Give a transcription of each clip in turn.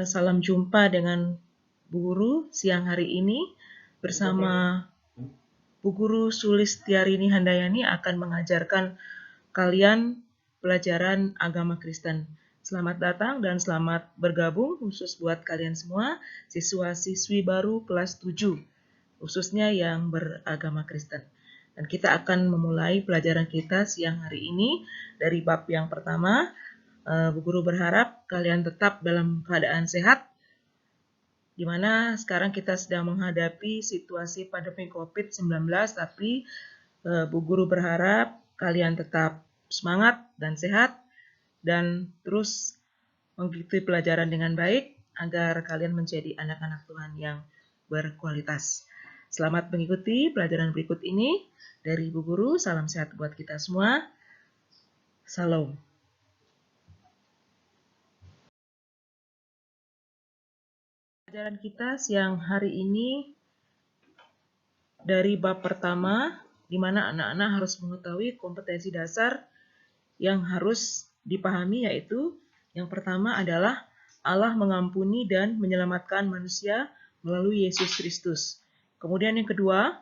Salam jumpa dengan Bu Guru siang hari ini bersama Bu Guru Sulistiarini Handayani akan mengajarkan kalian pelajaran agama Kristen. Selamat datang dan selamat bergabung khusus buat kalian semua siswa-siswi baru kelas 7 khususnya yang beragama Kristen. Dan kita akan memulai pelajaran kita siang hari ini dari bab yang pertama. Bu Guru berharap kalian tetap dalam keadaan sehat, di mana sekarang kita sedang menghadapi situasi pandemi COVID-19, tapi Bu Guru berharap kalian tetap semangat dan sehat, dan terus mengikuti pelajaran dengan baik, agar kalian menjadi anak-anak Tuhan yang berkualitas. Selamat mengikuti pelajaran berikut ini dari Bu Guru. Salam sehat buat kita semua. Salam. Pelajaran kita siang hari ini dari bab pertama, di mana anak-anak harus mengetahui kompetensi dasar yang harus dipahami, yaitu yang pertama adalah Allah mengampuni dan menyelamatkan manusia melalui Yesus Kristus. Kemudian yang kedua,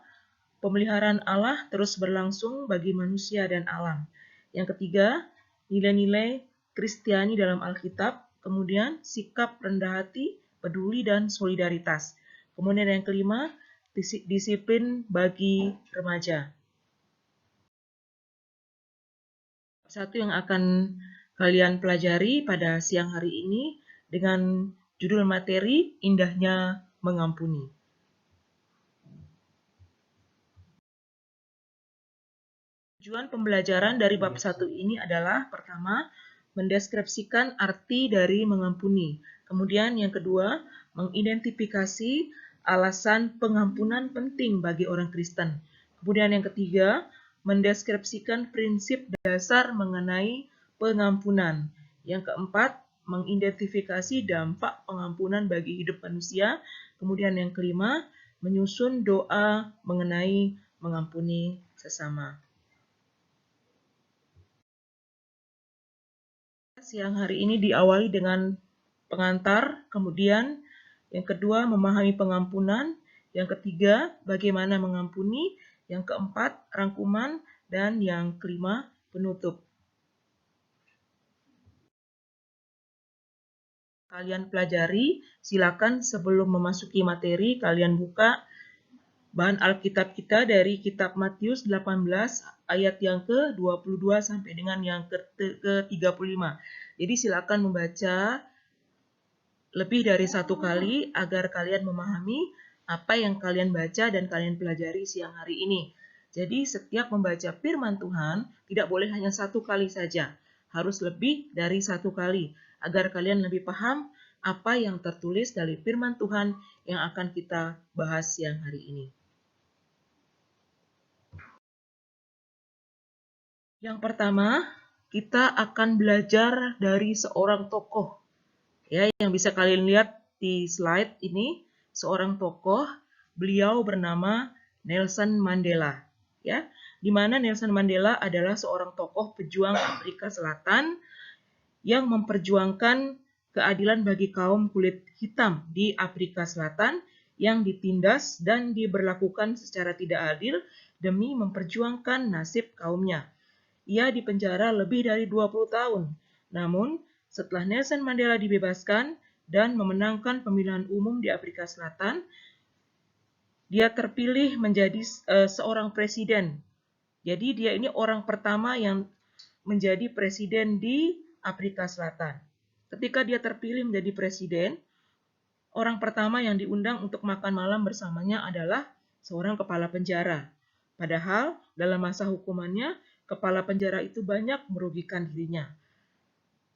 pemeliharaan Allah terus berlangsung bagi manusia dan alam. Yang ketiga, nilai-nilai Kristiani dalam Alkitab. Kemudian sikap rendah hati, peduli, dan solidaritas. Kemudian yang kelima, disiplin bagi remaja. Satu yang akan kalian pelajari pada siang hari ini dengan judul materi Indahnya Mengampuni. Tujuan pembelajaran dari bab 1 ini adalah pertama, mendeskripsikan arti dari mengampuni. Kemudian yang kedua, mengidentifikasi alasan pengampunan penting bagi orang Kristen. Kemudian yang ketiga, mendeskripsikan prinsip dasar mengenai pengampunan. Yang keempat, mengidentifikasi dampak pengampunan bagi hidup manusia. Kemudian yang kelima, menyusun doa mengenai mengampuni sesama. Siang hari ini diawali dengan pengantar, kemudian yang kedua memahami pengampunan, yang ketiga bagaimana mengampuni, yang keempat rangkuman, dan yang kelima penutup. Kalian pelajari, silakan sebelum memasuki materi kalian buka bahan Alkitab kita dari kitab Matius 18 ayat yang ke-22 sampai dengan yang ke-35. Jadi silakan membaca lebih dari satu kali agar kalian memahami apa yang kalian baca dan kalian pelajari siang hari ini. Jadi setiap membaca firman Tuhan tidak boleh hanya satu kali saja, harus lebih dari satu kali agar kalian lebih paham apa yang tertulis dari firman Tuhan yang akan kita bahas siang hari ini. Yang pertama, kita akan belajar dari seorang tokoh. Ya, yang bisa kalian lihat di slide ini, seorang tokoh, beliau bernama Nelson Mandela. Ya, di mana Nelson Mandela adalah seorang tokoh pejuang Afrika Selatan yang memperjuangkan keadilan bagi kaum kulit hitam di Afrika Selatan yang ditindas dan diberlakukan secara tidak adil demi memperjuangkan nasib kaumnya. Ia dipenjara lebih dari 20 tahun. Namun, setelah Nelson Mandela dibebaskan dan memenangkan pemilihan umum di Afrika Selatan, dia terpilih menjadi seorang presiden. Jadi dia ini orang pertama yang menjadi presiden di Afrika Selatan. Ketika dia terpilih menjadi presiden, orang pertama yang diundang untuk makan malam bersamanya adalah seorang kepala penjara. Padahal dalam masa hukumannya, kepala penjara itu banyak merugikan dirinya.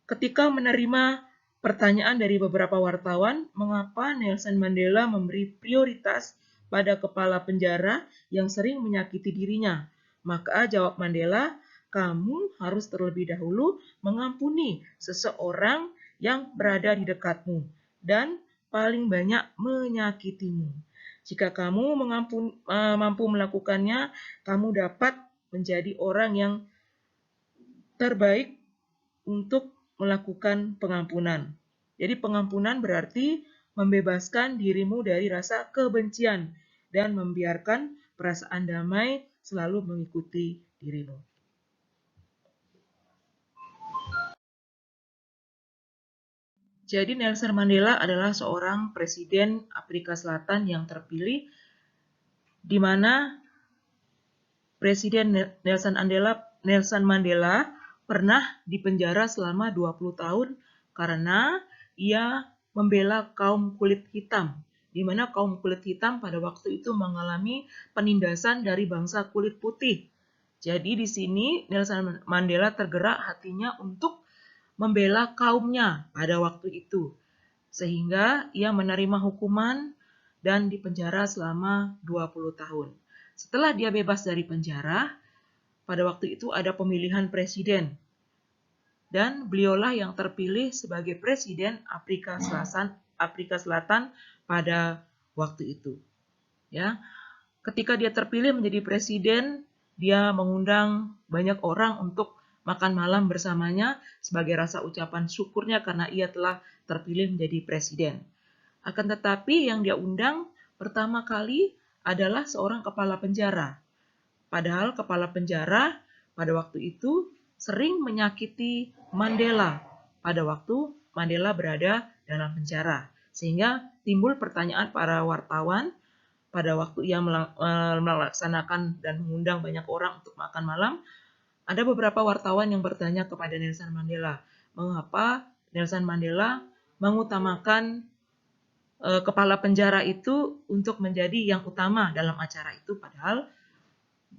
Ketika menerima pertanyaan dari beberapa wartawan, mengapa Nelson Mandela memberi prioritas pada kepala penjara yang sering menyakiti dirinya? Maka jawab Mandela, kamu harus terlebih dahulu mengampuni seseorang yang berada di dekatmu dan paling banyak menyakitimu. Jika kamu mampu melakukannya, kamu dapat menjadi orang yang terbaik untuk melakukan pengampunan. Jadi pengampunan berarti membebaskan dirimu dari rasa kebencian dan membiarkan perasaan damai selalu mengikuti dirimu. Jadi Nelson Mandela adalah seorang presiden Afrika Selatan yang terpilih, di mana Presiden Nelson Mandela pernah dipenjara selama 20 tahun karena ia membela kaum kulit hitam, di mana kaum kulit hitam pada waktu itu mengalami penindasan dari bangsa kulit putih. Jadi di sini Nelson Mandela tergerak hatinya untuk membela kaumnya pada waktu itu, sehingga ia menerima hukuman dan dipenjara selama 20 tahun. Setelah dia bebas dari penjara, pada waktu itu ada pemilihan presiden, dan beliaulah yang terpilih sebagai presiden Afrika Selatan pada waktu itu. Ya, ketika dia terpilih menjadi presiden, dia mengundang banyak orang untuk makan malam bersamanya sebagai rasa ucapan syukurnya karena ia telah terpilih menjadi presiden. Akan tetapi yang dia undang pertama kali adalah seorang kepala penjara. Padahal kepala penjara pada waktu itu sering menyakiti Mandela pada waktu Mandela berada dalam penjara. Sehingga timbul pertanyaan para wartawan pada waktu ia melaksanakan dan mengundang banyak orang untuk makan malam. Ada beberapa wartawan yang bertanya kepada Nelson Mandela, mengapa Nelson Mandela mengutamakan kepala penjara itu untuk menjadi yang utama dalam acara itu, padahal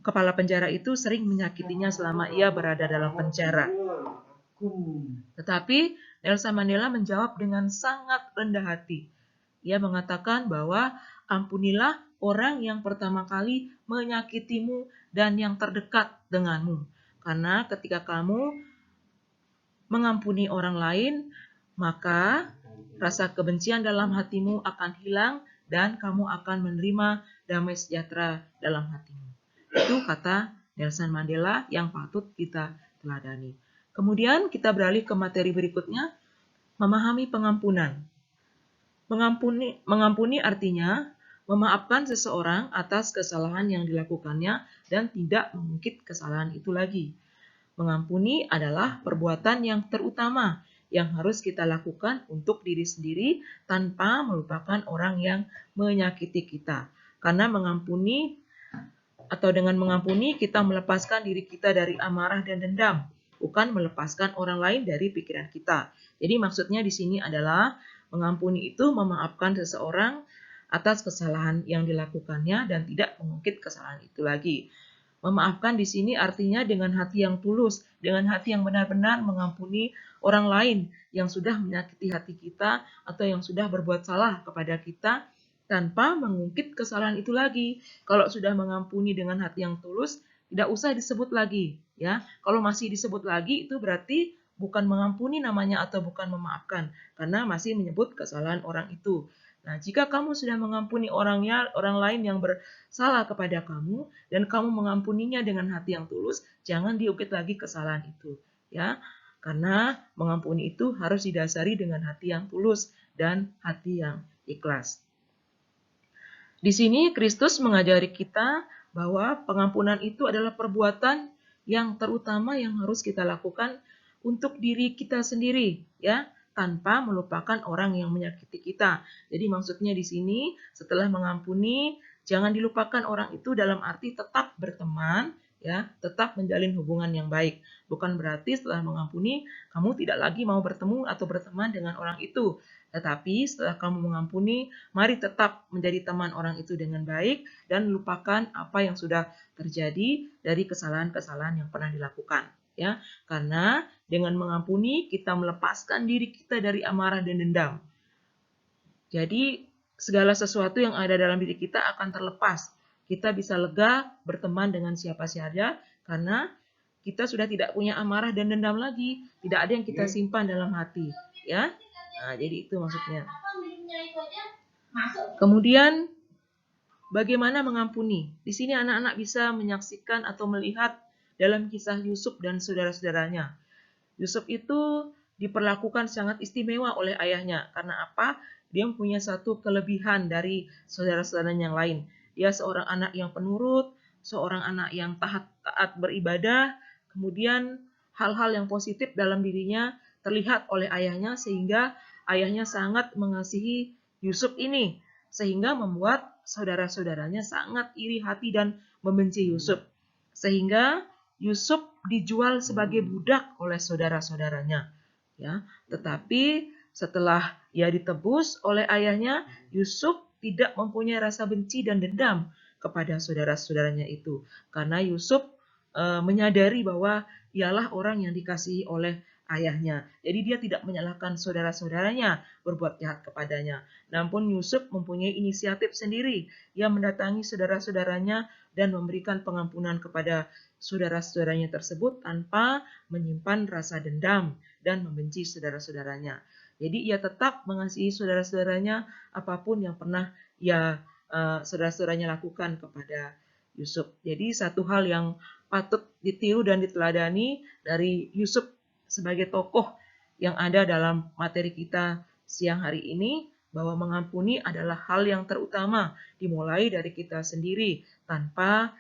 kepala penjara itu sering menyakitinya selama ia berada dalam penjara. Tetapi Nelson Mandela menjawab dengan sangat rendah hati. Ia mengatakan bahwa ampunilah orang yang pertama kali menyakitimu dan yang terdekat denganmu. Karena ketika kamu mengampuni orang lain, maka rasa kebencian dalam hatimu akan hilang dan kamu akan menerima damai sejahtera dalam hatimu. Itu kata Nelson Mandela yang patut kita teladani. Kemudian kita beralih ke materi berikutnya, memahami pengampunan. Mengampuni artinya memaafkan seseorang atas kesalahan yang dilakukannya dan tidak mengungkit kesalahan itu lagi. Mengampuni adalah perbuatan yang terutama yang harus kita lakukan untuk diri sendiri tanpa melupakan orang yang menyakiti kita. Karena mengampuni atau dengan mengampuni kita melepaskan diri kita dari amarah dan dendam, bukan melepaskan orang lain dari pikiran kita. Jadi maksudnya di sini adalah mengampuni itu memaafkan seseorang atas kesalahan yang dilakukannya dan tidak mengungkit kesalahan itu lagi. Memaafkan di sini artinya dengan hati yang tulus, dengan hati yang benar-benar mengampuni orang lain yang sudah menyakiti hati kita atau yang sudah berbuat salah kepada kita tanpa mengungkit kesalahan itu lagi. Kalau sudah mengampuni dengan hati yang tulus, tidak usah disebut lagi, ya. Kalau masih disebut lagi itu berarti bukan mengampuni namanya atau bukan memaafkan, karena masih menyebut kesalahan orang itu. Nah, jika kamu sudah mengampuni orang lain yang bersalah kepada kamu dan kamu mengampuninya dengan hati yang tulus, jangan diungkit lagi kesalahan itu, ya. Karena mengampuni itu harus didasari dengan hati yang tulus dan hati yang ikhlas. Di sini Kristus mengajari kita bahwa pengampunan itu adalah perbuatan yang terutama yang harus kita lakukan untuk diri kita sendiri, ya, tanpa melupakan orang yang menyakiti kita. Jadi maksudnya di sini setelah mengampuni, jangan dilupakan orang itu dalam arti tetap berteman, ya, tetap menjalin hubungan yang baik. Bukan berarti setelah mengampuni kamu tidak lagi mau bertemu atau berteman dengan orang itu. Tetapi setelah kamu mengampuni, mari tetap menjadi teman orang itu dengan baik dan lupakan apa yang sudah terjadi dari kesalahan-kesalahan yang pernah dilakukan, ya. Karena dengan mengampuni kita melepaskan diri kita dari amarah dan dendam. Jadi segala sesuatu yang ada dalam diri kita akan terlepas. Kita bisa lega berteman dengan siapa saja karena kita sudah tidak punya amarah dan dendam lagi, tidak ada yang kita simpan dalam hati, ya. Nah, jadi itu maksudnya. Kemudian bagaimana mengampuni? Di sini anak-anak bisa menyaksikan atau melihat dalam kisah Yusuf dan saudara-saudaranya. Yusuf itu diperlakukan sangat istimewa oleh ayahnya. Karena apa? Dia mempunyai satu kelebihan dari saudara-saudaranya yang lain. Dia seorang anak yang penurut, seorang anak yang taat beribadah, kemudian hal-hal yang positif dalam dirinya terlihat oleh ayahnya sehingga ayahnya sangat mengasihi Yusuf ini, sehingga membuat saudara-saudaranya sangat iri hati dan membenci Yusuf. Sehingga Yusuf dijual sebagai budak oleh saudara-saudaranya. Ya, tetapi setelah ia ditebus oleh ayahnya, Yusuf tidak mempunyai rasa benci dan dendam kepada saudara-saudaranya itu. Karena Yusuf menyadari bahwa ialah orang yang dikasihi oleh ayahnya. Jadi dia tidak menyalahkan saudara-saudaranya berbuat jahat kepadanya. Namun Yusuf mempunyai inisiatif sendiri. Ia mendatangi saudara-saudaranya dan memberikan pengampunan kepada saudara-saudaranya tersebut tanpa menyimpan rasa dendam dan membenci saudara-saudaranya. Jadi ia tetap mengasihi saudara-saudaranya apapun yang pernah saudara-saudaranya lakukan kepada Yusuf. Jadi satu hal yang patut ditiru dan diteladani dari Yusuf sebagai tokoh yang ada dalam materi kita siang hari ini, bahwa mengampuni adalah hal yang terutama dimulai dari kita sendiri tanpa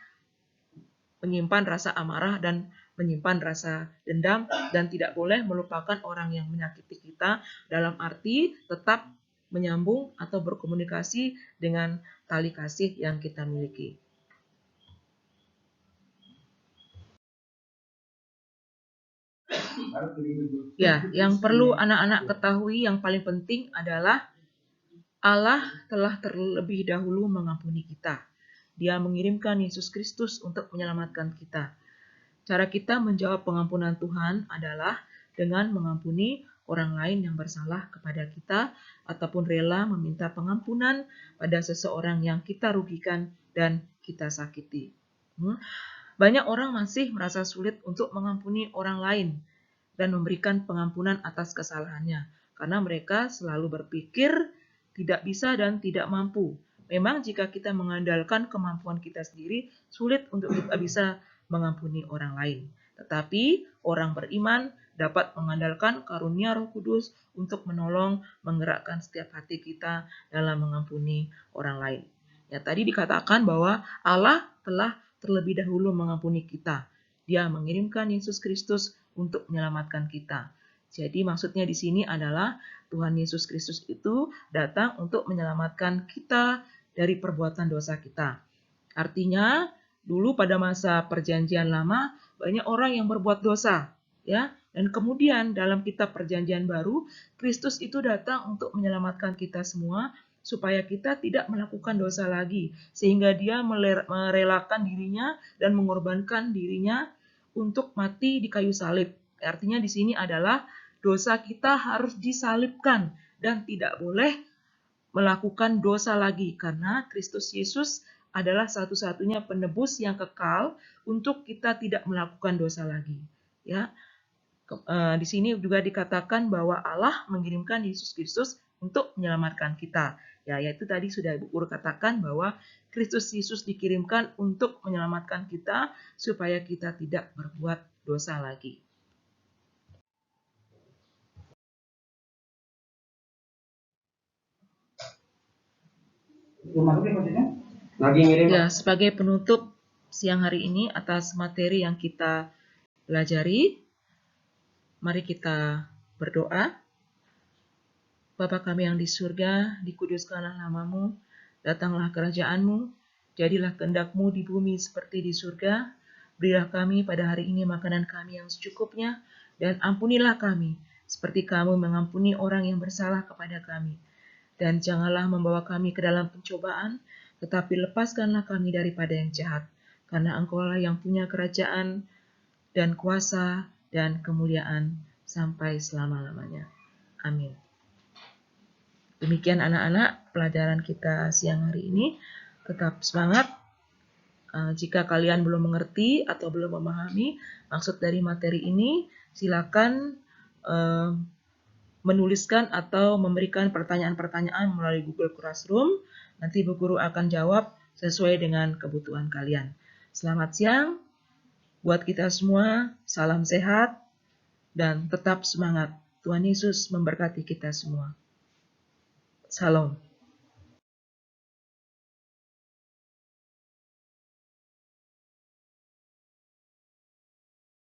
menyimpan rasa amarah dan menyimpan rasa dendam, dan tidak boleh melupakan orang yang menyakiti kita dalam arti tetap menyambung atau berkomunikasi dengan tali kasih yang kita miliki. Ya, yang perlu anak-anak ketahui yang paling penting adalah Allah telah terlebih dahulu mengampuni kita. Dia mengirimkan Yesus Kristus untuk menyelamatkan kita. Cara kita menjawab pengampunan Tuhan adalah dengan mengampuni orang lain yang bersalah kepada kita ataupun rela meminta pengampunan pada seseorang yang kita rugikan dan kita sakiti. Banyak orang masih merasa sulit untuk mengampuni orang lain dan memberikan pengampunan atas kesalahannya, karena mereka selalu berpikir tidak bisa dan tidak mampu. Memang jika kita mengandalkan kemampuan kita sendiri, sulit untuk kita bisa mengampuni orang lain. Tetapi orang beriman dapat mengandalkan karunia Roh Kudus untuk menolong menggerakkan setiap hati kita dalam mengampuni orang lain. Ya, tadi dikatakan bahwa Allah telah terlebih dahulu mengampuni kita. Dia mengirimkan Yesus Kristus untuk menyelamatkan kita. Jadi maksudnya di sini adalah Tuhan Yesus Kristus itu datang untuk menyelamatkan kita dari perbuatan dosa kita. Artinya, dulu pada masa Perjanjian Lama banyak orang yang berbuat dosa, ya. Dan kemudian dalam kitab Perjanjian Baru, Kristus itu datang untuk menyelamatkan kita semua supaya kita tidak melakukan dosa lagi, sehingga dia merelakan dirinya dan mengorbankan dirinya untuk mati di kayu salib. Artinya di sini adalah dosa kita harus disalibkan dan tidak boleh melakukan dosa lagi, karena Kristus Yesus adalah satu-satunya penebus yang kekal untuk kita tidak melakukan dosa lagi. Ya, di sini juga dikatakan bahwa Allah mengirimkan Yesus Kristus untuk menyelamatkan kita. Ya, yaitu tadi sudah Ibu Guru katakan bahwa Kristus Yesus dikirimkan untuk menyelamatkan kita supaya kita tidak berbuat dosa lagi. Ya, sebagai penutup siang hari ini atas materi yang kita pelajari, mari kita berdoa. Bapa kami yang di surga, dikuduskanlah namamu, datanglah kerajaan-Mu, jadilah kehendak-Mu di bumi seperti di surga. Berilah kami pada hari ini makanan kami yang secukupnya, dan ampunilah kami, seperti kami mengampuni orang yang bersalah kepada kami. Dan janganlah membawa kami ke dalam pencobaan, tetapi lepaskanlah kami daripada yang jahat, karena Engkau-lah yang punya kerajaan dan kuasa dan kemuliaan sampai selama-lamanya. Amin. Demikian anak-anak pelajaran kita siang hari ini. Tetap semangat. Jika kalian belum mengerti atau belum memahami maksud dari materi ini, silakan menuliskan atau memberikan pertanyaan-pertanyaan melalui Google Classroom. Nanti Bu Guru akan jawab sesuai dengan kebutuhan kalian. Selamat siang buat kita semua. Salam sehat dan tetap semangat. Tuhan Yesus memberkati kita semua. Salam.